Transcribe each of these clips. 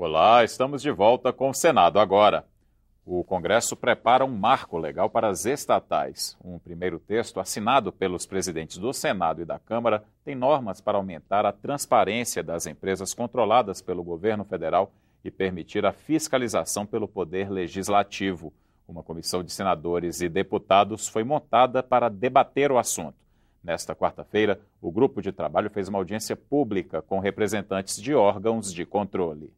Olá, estamos de volta com o Senado agora. O Congresso prepara um marco legal para as estatais. Um primeiro texto assinado pelos presidentes do Senado e da Câmara tem normas para aumentar a transparência das empresas controladas pelo governo federal e permitir a fiscalização pelo Poder Legislativo. Uma comissão de senadores e deputados foi montada para debater o assunto. Nesta quarta-feira, o grupo de trabalho fez uma audiência pública com representantes de órgãos de controle.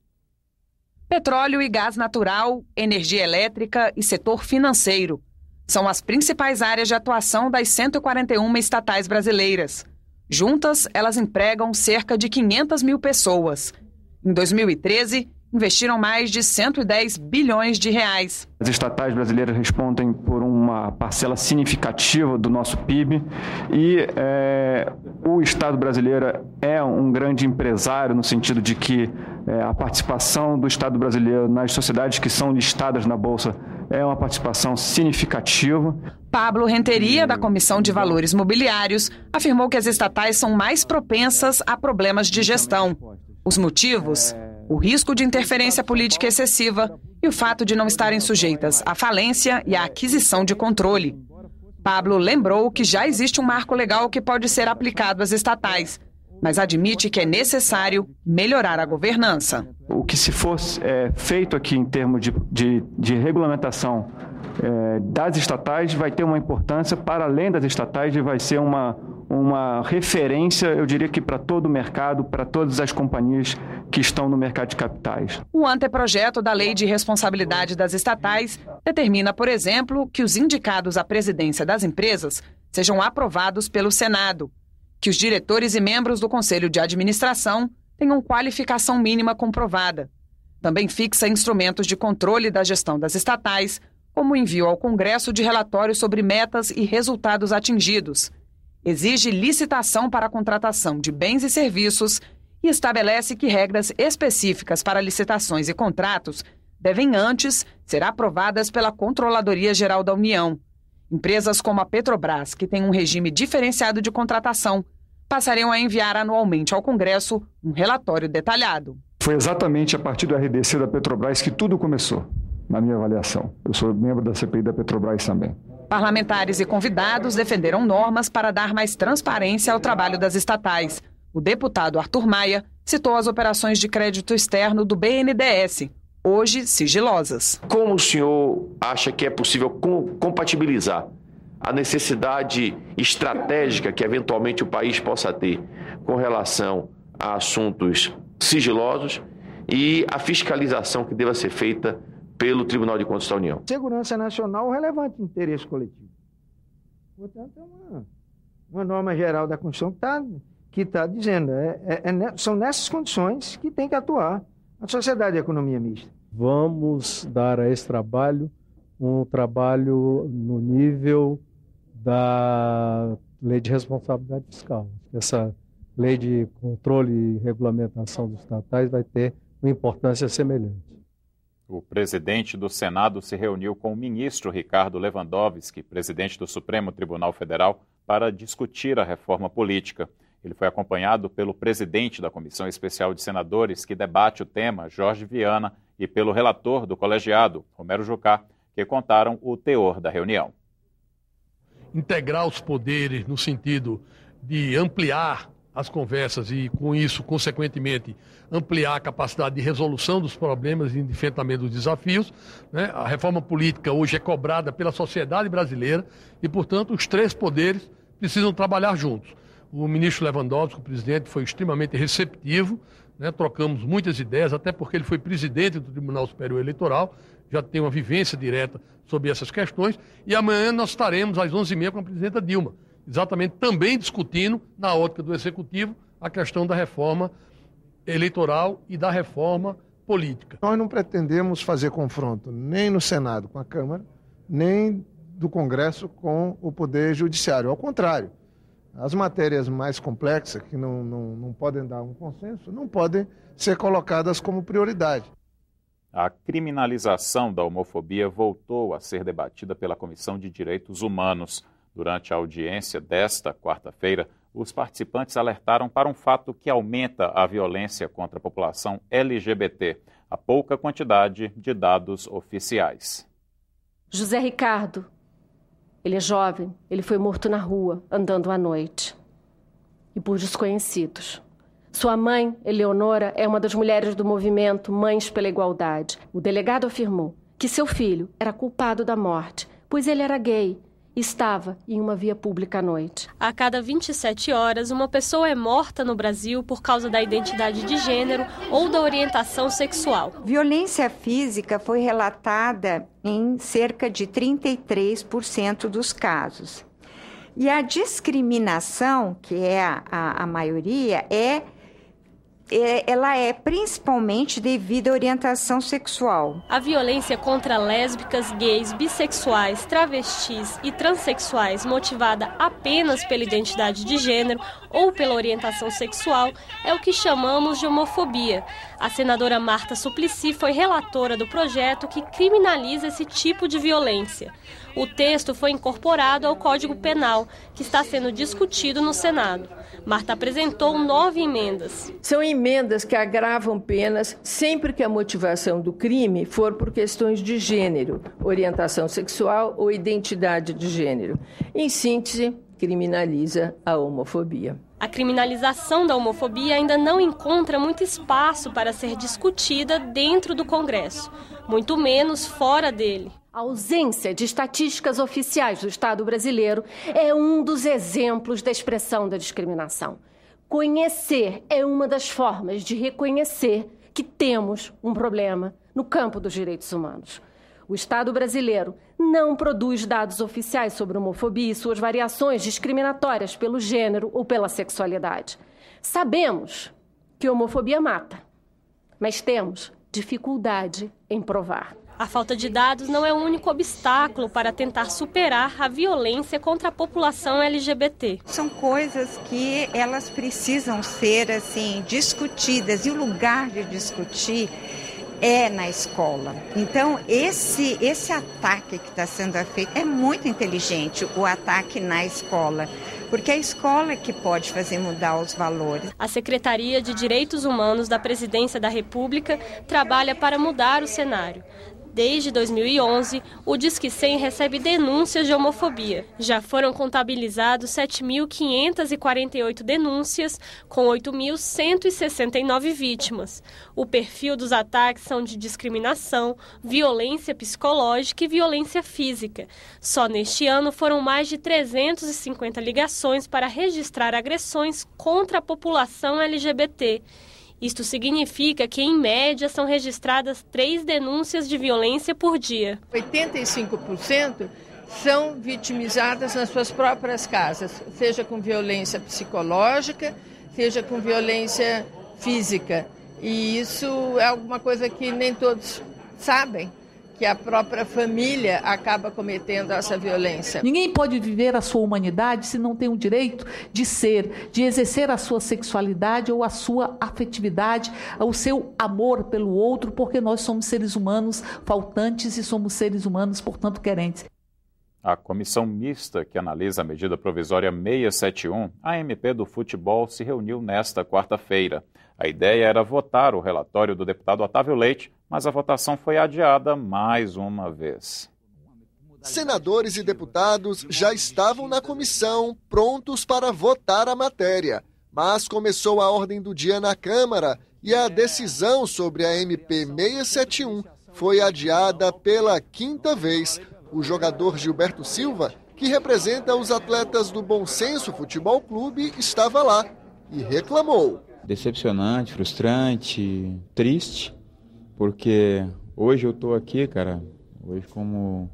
Petróleo e gás natural, energia elétrica e setor financeiro são as principais áreas de atuação das 141 estatais brasileiras. Juntas, elas empregam cerca de 500 mil pessoas. Em 2013, investiram mais de 110 bilhões de reais. As estatais brasileiras respondem por uma parcela significativa do nosso PIB e o Estado brasileiro é um grande empresário no sentido de que a participação do Estado brasileiro nas sociedades que são listadas na Bolsa é uma participação significativa. Pablo Renteria, da Comissão de Valores Mobiliários, afirmou que as estatais são mais propensas a problemas de gestão. Os motivos? O risco de interferência política excessiva e o fato de não estarem sujeitas à falência e à aquisição de controle. Pablo lembrou que já existe um marco legal que pode ser aplicado às estatais, mas admite que é necessário melhorar a governança. O que se for feito aqui em termos de regulamentação das estatais vai ter uma importância para além das estatais e vai ser uma referência, eu diria que para todo o mercado, para todas as companhias que estão no mercado de capitais. O anteprojeto da Lei de Responsabilidade das Estatais determina, por exemplo, que os indicados à presidência das empresas sejam aprovados pelo Senado, que os diretores e membros do Conselho de Administração tenham qualificação mínima comprovada. Também fixa instrumentos de controle da gestão das estatais, como o envio ao Congresso de relatórios sobre metas e resultados atingidos. Exige licitação para a contratação de bens e serviços e estabelece que regras específicas para licitações e contratos devem antes ser aprovadas pela Controladoria Geral da União. Empresas como a Petrobras, que tem um regime diferenciado de contratação, passariam a enviar anualmente ao Congresso um relatório detalhado. Foi exatamente a partir do RDC da Petrobras que tudo começou, na minha avaliação. Eu sou membro da CPI da Petrobras também. Parlamentares e convidados defenderam normas para dar mais transparência ao trabalho das estatais. O deputado Arthur Maia citou as operações de crédito externo do BNDES, hoje sigilosas. Como o senhor acha que é possível compatibilizar a necessidade estratégica que eventualmente o país possa ter com relação a assuntos sigilosos e a fiscalização que deva ser feita pelo Tribunal de Contas da União? Segurança nacional, relevante interesse coletivo. Portanto, é uma norma geral da Constituição que está dizendo, são nessas condições que tem que atuar a sociedade de economia mista. Vamos dar a esse trabalho um trabalho no nível da Lei de Responsabilidade Fiscal. Essa lei de controle e regulamentação dos estatais vai ter uma importância semelhante. O presidente do Senado se reuniu com o ministro Ricardo Lewandowski, presidente do Supremo Tribunal Federal, para discutir a reforma política. Ele foi acompanhado pelo presidente da Comissão Especial de Senadores, que debate o tema, Jorge Viana, e pelo relator do colegiado, Romero Jucá, que contaram o teor da reunião. Integrar os poderes no sentido de ampliar as conversas e, com isso, consequentemente, ampliar a capacidade de resolução dos problemas e de enfrentamento dos desafios, né? A reforma política hoje é cobrada pela sociedade brasileira e, portanto, os três poderes precisam trabalhar juntos. O ministro Lewandowski, o presidente, foi extremamente receptivo, né? Trocamos muitas ideias, até porque ele foi presidente do Tribunal Superior Eleitoral, já tem uma vivência direta sobre essas questões, e amanhã nós estaremos às 11h30 com a presidenta Dilma, exatamente também discutindo, na ótica do Executivo, a questão da reforma eleitoral e da reforma política. Nós não pretendemos fazer confronto nem no Senado com a Câmara, nem do Congresso com o Poder Judiciário. Ao contrário, as matérias mais complexas, que não podem dar um consenso, não podem ser colocadas como prioridade. A criminalização da homofobia voltou a ser debatida pela Comissão de Direitos Humanos. Durante a audiência desta quarta-feira, os participantes alertaram para um fato que aumenta a violência contra a população LGBT. a pouca quantidade de dados oficiais. José Ricardo, ele é jovem, ele foi morto na rua, andando à noite. E por desconhecidos. Sua mãe, Eleonora, é uma das mulheres do movimento Mães pela Igualdade. O delegado afirmou que seu filho era culpado da morte, pois ele era gay e estava em uma via pública à noite. A cada 27 horas, uma pessoa é morta no Brasil por causa da identidade de gênero ou da orientação sexual. Violência física foi relatada em cerca de 33% dos casos. E a discriminação, que é a maioria, ela é principalmente devido à orientação sexual. A violência contra lésbicas, gays, bissexuais, travestis e transexuais motivada apenas pela identidade de gênero ou pela orientação sexual é o que chamamos de homofobia. A senadora Marta Suplicy foi relatora do projeto que criminaliza esse tipo de violência. O texto foi incorporado ao Código Penal, que está sendo discutido no Senado. Marta apresentou 9 emendas. São emendas que agravam penas sempre que a motivação do crime for por questões de gênero, orientação sexual ou identidade de gênero. Em síntese, criminaliza a homofobia. A criminalização da homofobia ainda não encontra muito espaço para ser discutida dentro do Congresso, muito menos fora dele. A ausência de estatísticas oficiais do Estado brasileiro é um dos exemplos da expressão da discriminação. Conhecer é uma das formas de reconhecer que temos um problema no campo dos direitos humanos. O Estado brasileiro não produz dados oficiais sobre homofobia e suas variações discriminatórias pelo gênero ou pela sexualidade. Sabemos que homofobia mata, mas temos dificuldade em provar. A falta de dados não é o único obstáculo para tentar superar a violência contra a população LGBT. São coisas que elas precisam ser discutidas, e o lugar de discutir é na escola. Então, esse ataque que está sendo feito é muito inteligente, o ataque na escola, porque é a escola que pode fazer mudar os valores. A Secretaria de Direitos Humanos da Presidência da República trabalha para mudar o cenário. Desde 2011, o Disque 100 recebe denúncias de homofobia. Já foram contabilizados 7.548 denúncias, com 8.169 vítimas. O perfil dos ataques são de discriminação, violência psicológica e violência física. Só neste ano foram mais de 350 ligações para registrar agressões contra a população LGBT. Isto significa que, em média, são registradas 3 denúncias de violência por dia. 85% são vitimizadas nas suas próprias casas, seja com violência psicológica, seja com violência física. E isso é alguma coisa que nem todos sabem, que a própria família acaba cometendo essa violência. Ninguém pode viver a sua humanidade se não tem o direito de ser, de exercer a sua sexualidade ou a sua afetividade, o seu amor pelo outro, porque nós somos seres humanos faltantes e somos seres humanos, portanto, querentes. A comissão mista que analisa a medida provisória 671, a MP do futebol, se reuniu nesta quarta-feira. A ideia era votar o relatório do deputado Otávio Leite, mas a votação foi adiada mais uma vez. Senadores e deputados já estavam na comissão, prontos para votar a matéria. Mas começou a ordem do dia na Câmara e a decisão sobre a MP 671 foi adiada pela 5ª vez. O jogador Gilberto Silva, que representa os atletas do Bom Senso Futebol Clube, estava lá e reclamou. Decepcionante, frustrante, triste, porque hoje eu estou aqui, cara, hoje como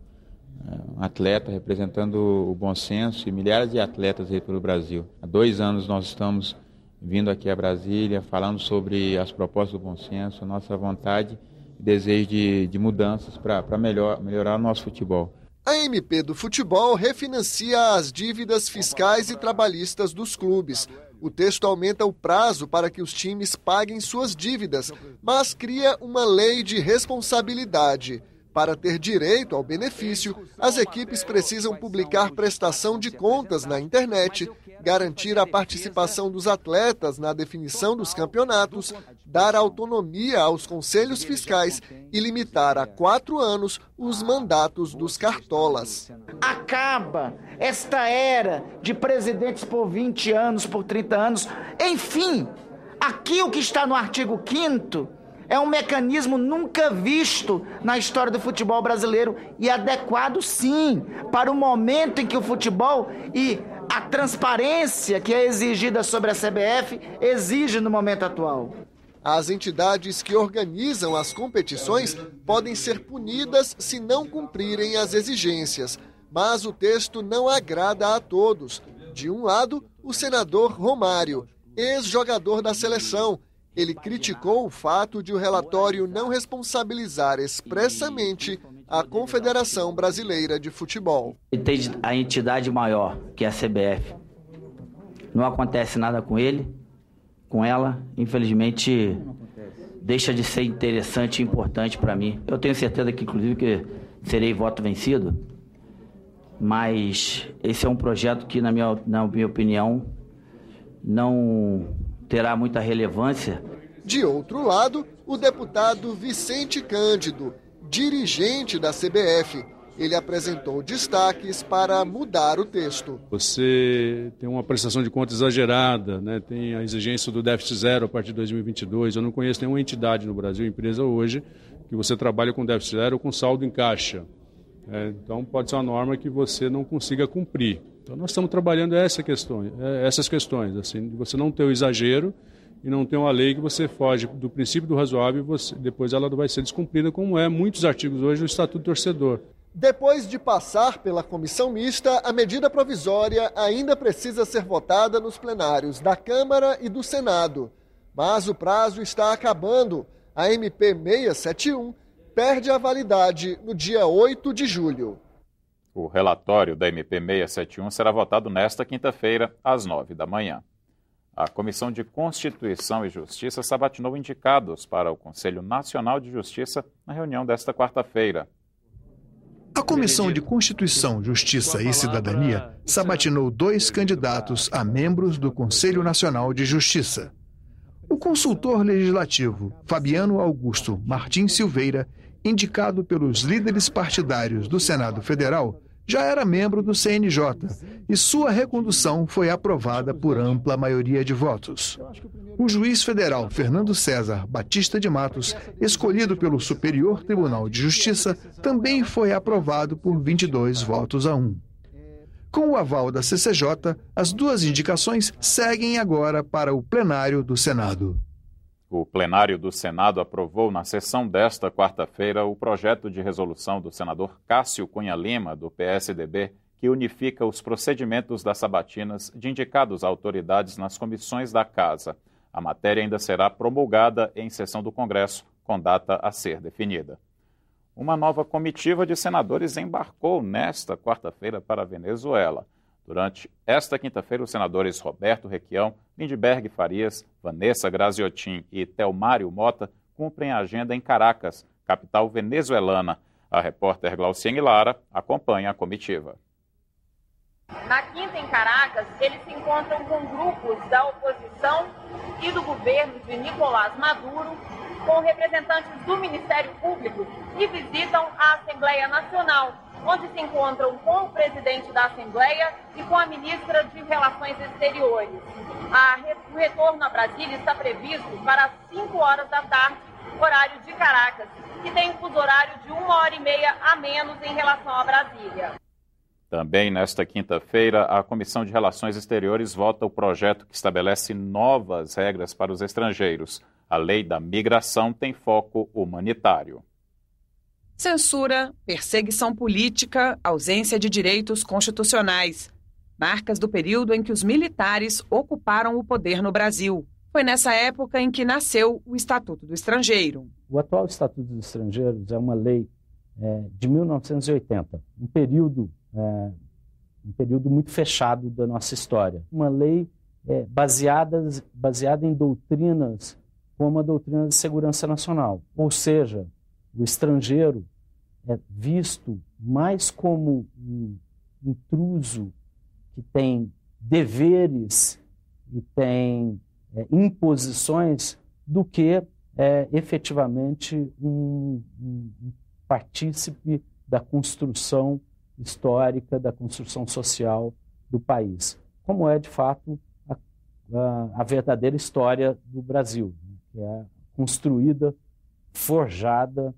um atleta representando o Bom Senso e milhares de atletas aí pelo Brasil. Há 2 anos nós estamos vindo aqui a Brasília, falando sobre as propostas do Bom Senso, a nossa vontade e desejo de mudanças para melhorar o nosso futebol. A MP do futebol refinancia as dívidas fiscais e trabalhistas dos clubes. O texto aumenta o prazo para que os times paguem suas dívidas, mas cria uma lei de responsabilidade. Para ter direito ao benefício, as equipes precisam publicar prestação de contas na internet, garantir a participação dos atletas na definição dos campeonatos, dar autonomia aos conselhos fiscais e limitar a 4 anos os mandatos dos cartolas. Acaba esta era de presidentes por 20 anos, por 30 anos. Enfim, aqui o que está no artigo 5º é um mecanismo nunca visto na história do futebol brasileiro e adequado, sim, para o momento em que o futebol e a transparência que é exigida sobre a CBF exige no momento atual. As entidades que organizam as competições podem ser punidas se não cumprirem as exigências, mas o texto não agrada a todos. De um lado, o senador Romário, ex-jogador da seleção. Ele criticou o fato de o relatório não responsabilizar expressamente a Confederação Brasileira de Futebol. Tem a entidade maior, que é a CBF. Não acontece nada com ele, com ela. Infelizmente, deixa de ser interessante e importante para mim. Eu tenho certeza que, inclusive, que serei voto vencido. Mas esse é um projeto que, na minha opinião, não terá muita relevância. De outro lado, o deputado Vicente Cândido, dirigente da CBF. Ele apresentou destaques para mudar o texto. Você tem uma prestação de conta exagerada, né? Tem a exigência do déficit zero a partir de 2022. Eu não conheço nenhuma entidade no Brasil, empresa hoje, que você trabalha com déficit zero ou com saldo em caixa. Então pode ser uma norma que você não consiga cumprir. Então nós estamos trabalhando essas questões, assim, de você não ter o exagero e não ter uma lei que você foge do princípio do razoável e depois ela vai ser descumprida, como é muitos artigos hoje do Estatuto do Torcedor. Depois de passar pela comissão mista, a medida provisória ainda precisa ser votada nos plenários da Câmara e do Senado. Mas o prazo está acabando. A MP 671 perde a validade no dia 8 de julho. O relatório da MP 671 será votado nesta quinta-feira, às 9 da manhã. A Comissão de Constituição e Justiça sabatinou indicados para o Conselho Nacional de Justiça na reunião desta quarta-feira. A Comissão de Constituição, Justiça e Cidadania sabatinou 2 candidatos a membros do Conselho Nacional de Justiça. O consultor legislativo Fabiano Augusto Martins Silveira, indicado pelos líderes partidários do Senado Federal, já era membro do CNJ e sua recondução foi aprovada por ampla maioria de votos. O juiz federal Fernando César Batista de Matos, escolhido pelo Superior Tribunal de Justiça, também foi aprovado por 22 votos a 1. Com o aval da CCJ, as 2 indicações seguem agora para o plenário do Senado. O plenário do Senado aprovou na sessão desta quarta-feira o projeto de resolução do senador Cássio Cunha Lima, do PSDB, que unifica os procedimentos das sabatinas de indicados a autoridades nas comissões da Casa. A matéria ainda será promulgada em sessão do Congresso, com data a ser definida. Uma nova comitiva de senadores embarcou nesta quarta-feira para a Venezuela. Durante esta quinta-feira, os senadores Roberto Requião, Lindbergh Farias, Vanessa Graziotin e Telmário Mota cumprem a agenda em Caracas, capital venezuelana. A repórter Glauciane Lara acompanha a comitiva. Na quinta, em Caracas, eles se encontram com grupos da oposição e do governo de Nicolás Maduro, com representantes do Ministério Público e visitam a Assembleia Nacional, onde se encontram com o presidente da Assembleia e com a ministra de Relações Exteriores. O retorno a Brasília está previsto para as 5 horas da tarde, horário de Caracas, que tem um fuso horário de 1h30 a menos em relação a Brasília. Também nesta quinta-feira, a Comissão de Relações Exteriores vota o projeto que estabelece novas regras para os estrangeiros. A lei da migração tem foco humanitário. Censura, perseguição política, ausência de direitos constitucionais. Marcas do período em que os militares ocuparam o poder no Brasil. Foi nessa época em que nasceu o Estatuto do Estrangeiro. O atual Estatuto dos Estrangeiros é uma lei de 1980, um período muito fechado da nossa história. Uma lei baseada em doutrinas como a doutrina de segurança nacional. Ou seja, o estrangeiro é visto mais como um intruso que tem deveres e tem imposições do que efetivamente um partícipe da construção histórica, da construção social do país, como é de fato a verdadeira história do Brasil, que é construída, forjada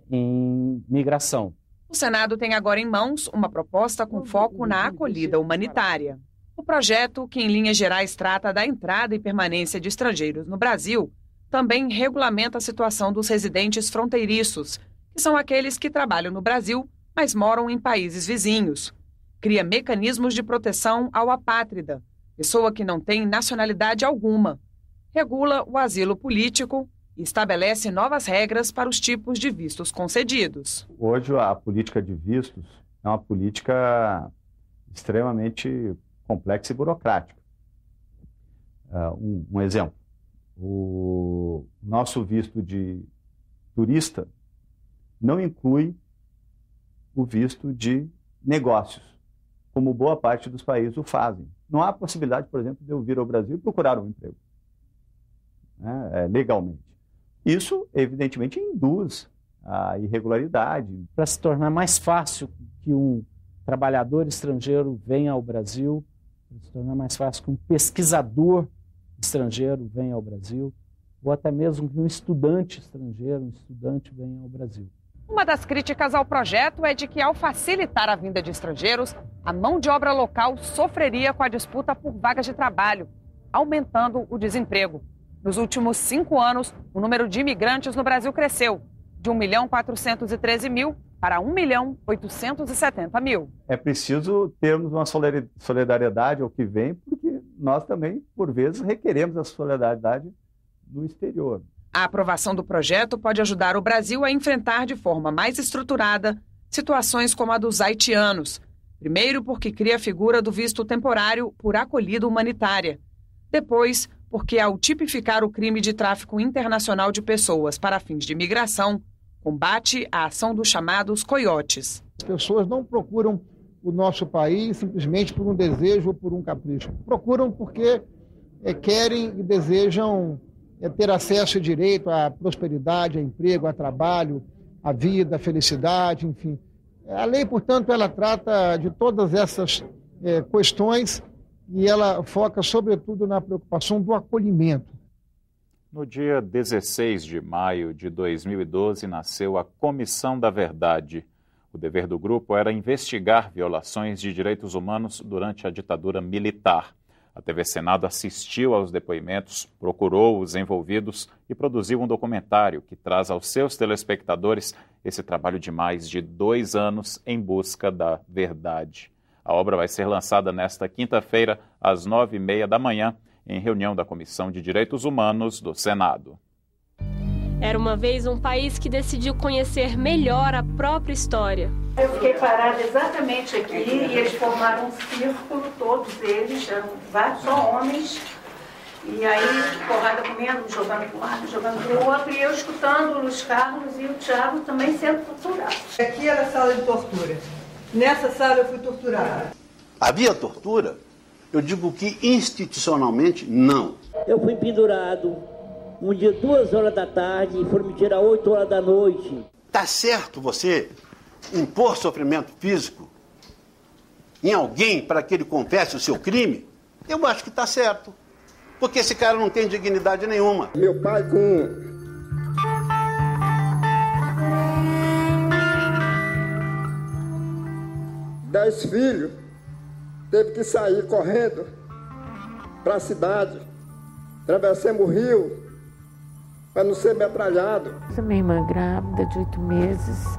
em migração. O Senado tem agora em mãos uma proposta com foco na acolhida humanitária. O projeto, que em linhas gerais trata da entrada e permanência de estrangeiros no Brasil, também regulamenta a situação dos residentes fronteiriços, que são aqueles que trabalham no Brasil, mas moram em países vizinhos. Cria mecanismos de proteção ao apátrida, pessoa que não tem nacionalidade alguma. Regula o asilo político e estabelece novas regras para os tipos de vistos concedidos. Hoje, a política de vistos é uma política extremamente complexa e burocrática. Um exemplo, o nosso visto de turista não inclui o visto de negócios, como boa parte dos países o fazem. Não há possibilidade, por exemplo, de eu vir ao Brasil e procurar um emprego, legalmente. Isso, evidentemente, induz a irregularidade. Para se tornar mais fácil que um trabalhador estrangeiro venha ao Brasil, para se tornar mais fácil que um pesquisador estrangeiro venha ao Brasil, ou até mesmo que um estudante estrangeiro, um estudante venha ao Brasil. Uma das críticas ao projeto é de que, ao facilitar a vinda de estrangeiros, a mão de obra local sofreria com a disputa por vagas de trabalho, aumentando o desemprego. Nos últimos 5 anos, o número de imigrantes no Brasil cresceu de 1.413.000 para 1.870.000. É preciso termos uma solidariedade ao que vem, porque nós também, por vezes, requeremos a solidariedade no exterior. A aprovação do projeto pode ajudar o Brasil a enfrentar de forma mais estruturada situações como a dos haitianos. Primeiro, porque cria a figura do visto temporário por acolhida humanitária. Depois, porque ao tipificar o crime de tráfico internacional de pessoas para fins de migração, combate a ação dos chamados coiotes. As pessoas não procuram o nosso país simplesmente por um desejo ou por um capricho. Procuram porque querem e desejam ter acesso e direito à prosperidade, a emprego, a trabalho, a vida, a felicidade, enfim. A lei, portanto, ela trata de todas essas questões e ela foca, sobretudo, na preocupação do acolhimento. No dia 16 de maio de 2012, nasceu a Comissão da Verdade. O dever do grupo era investigar violações de direitos humanos durante a ditadura militar. A TV Senado assistiu aos depoimentos, procurou os envolvidos e produziu um documentário que traz aos seus telespectadores esse trabalho de mais de 2 anos em busca da verdade. A obra vai ser lançada nesta quinta-feira, às 9h30 da manhã, em reunião da Comissão de Direitos Humanos do Senado. Era uma vez um país que decidiu conhecer melhor a própria história. Eu fiquei parada exatamente aqui e eles formaram um círculo, todos eles, eram vários, só homens. E aí, porrada comendo, jogando para um lado, jogando para o outro, e eu escutando o Luiz Carlos e o Thiago também sendo torturados. Aqui era a sala de tortura. Nessa sala eu fui torturada. Havia tortura? Eu digo que institucionalmente não. Eu fui pendurado um dia 2 horas da tarde e foram me tirar 8 horas da noite. Tá certo você impor sofrimento físico em alguém para que ele confesse o seu crime? Eu acho que tá certo. Porque esse cara não tem dignidade nenhuma. Meu pai com 10 filhos, teve que sair correndo para a cidade. Atravessamos o rio para não ser metralhado. Minha irmã grávida de 8 meses,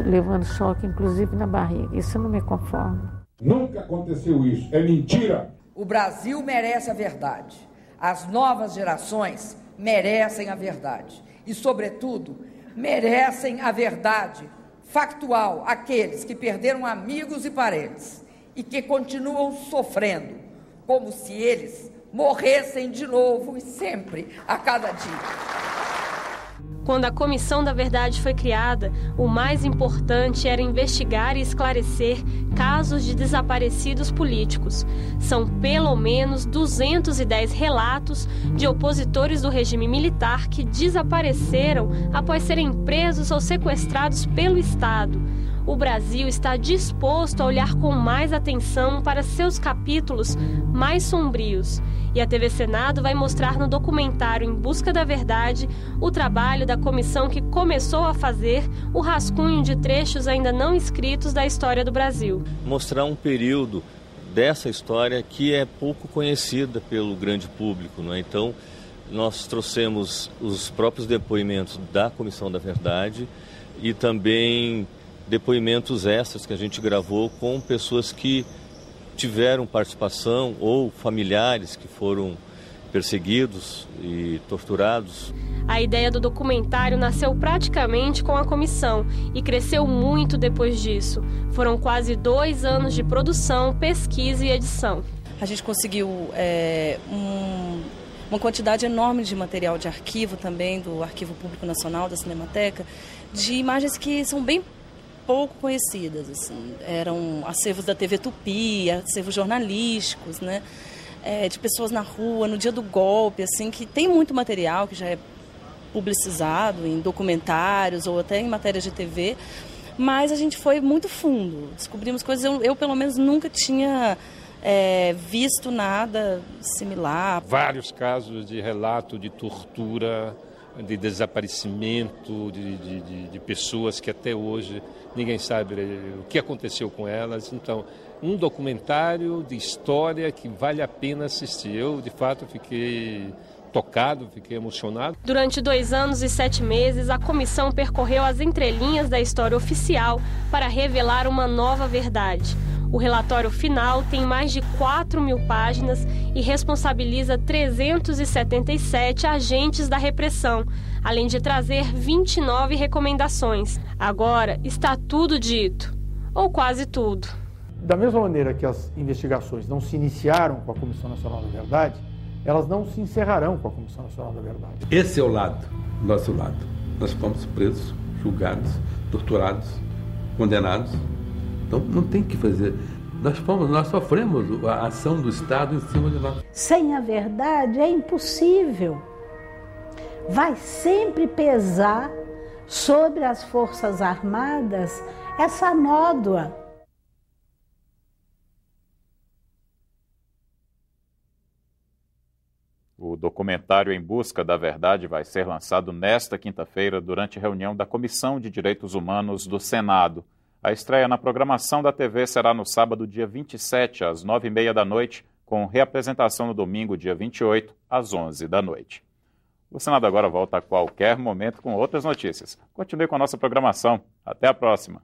levando choque, inclusive na barriga. Isso não me conforma. Nunca aconteceu isso. É mentira. O Brasil merece a verdade. As novas gerações merecem a verdade. E, sobretudo, merecem a verdade factual aqueles que perderam amigos e parentes e que continuam sofrendo, como se eles morressem de novo e sempre, a cada dia. Quando a Comissão da Verdade foi criada, o mais importante era investigar e esclarecer casos de desaparecidos políticos. São pelo menos 210 relatos de opositores do regime militar que desapareceram após serem presos ou sequestrados pelo Estado. O Brasil está disposto a olhar com mais atenção para seus capítulos mais sombrios. E a TV Senado vai mostrar no documentário Em Busca da Verdade o trabalho da comissão que começou a fazer o rascunho de trechos ainda não escritos da história do Brasil. Mostrar um período dessa história que é pouco conhecida pelo grande público, não é? Então, nós trouxemos os próprios depoimentos da Comissão da Verdade e também depoimentos extras que a gente gravou com pessoas que tiveram participação ou familiares que foram perseguidos e torturados. A ideia do documentário nasceu praticamente com a comissão e cresceu muito depois disso. Foram quase 2 anos de produção, pesquisa e edição. A gente conseguiu uma quantidade enorme de material de arquivo também, do Arquivo Público Nacional, da Cinemateca, de imagens que são bem pouco conhecidas, assim. Eram acervos da TV Tupi, acervos jornalísticos, né? De pessoas na rua, no dia do golpe, assim, que tem muito material que já é publicizado em documentários ou até em matérias de TV, mas a gente foi muito fundo, descobrimos coisas, eu pelo menos nunca tinha visto nada similar. Vários casos de relato de tortura, de desaparecimento de pessoas que até hoje ninguém sabe o que aconteceu com elas. Então, um documentário de história que vale a pena assistir. Eu, de fato, fiquei tocado, fiquei emocionado. Durante 2 anos e 7 meses, a comissão percorreu as entrelinhas da história oficial para revelar uma nova verdade. O relatório final tem mais de 4.000 páginas e responsabiliza 377 agentes da repressão, além de trazer 29 recomendações. Agora está tudo dito, ou quase tudo. Da mesma maneira que as investigações não se iniciaram com a Comissão Nacional da Verdade, elas não se encerrarão com a Comissão Nacional da Verdade. Esse é o lado, nosso lado. Nós fomos presos, julgados, torturados, condenados. Então não tem o que fazer. Nós sofremos a ação do Estado em cima de nós. Sem a verdade é impossível. Vai sempre pesar sobre as Forças Armadas essa nódoa. O documentário Em Busca da Verdade vai ser lançado nesta quinta-feira durante a reunião da Comissão de Direitos Humanos do Senado. A estreia na programação da TV será no sábado, dia 27, às 9h30 da noite, com reapresentação no domingo, dia 28, às 11 da noite. O Senado agora volta a qualquer momento com outras notícias. Continue com a nossa programação. Até a próxima.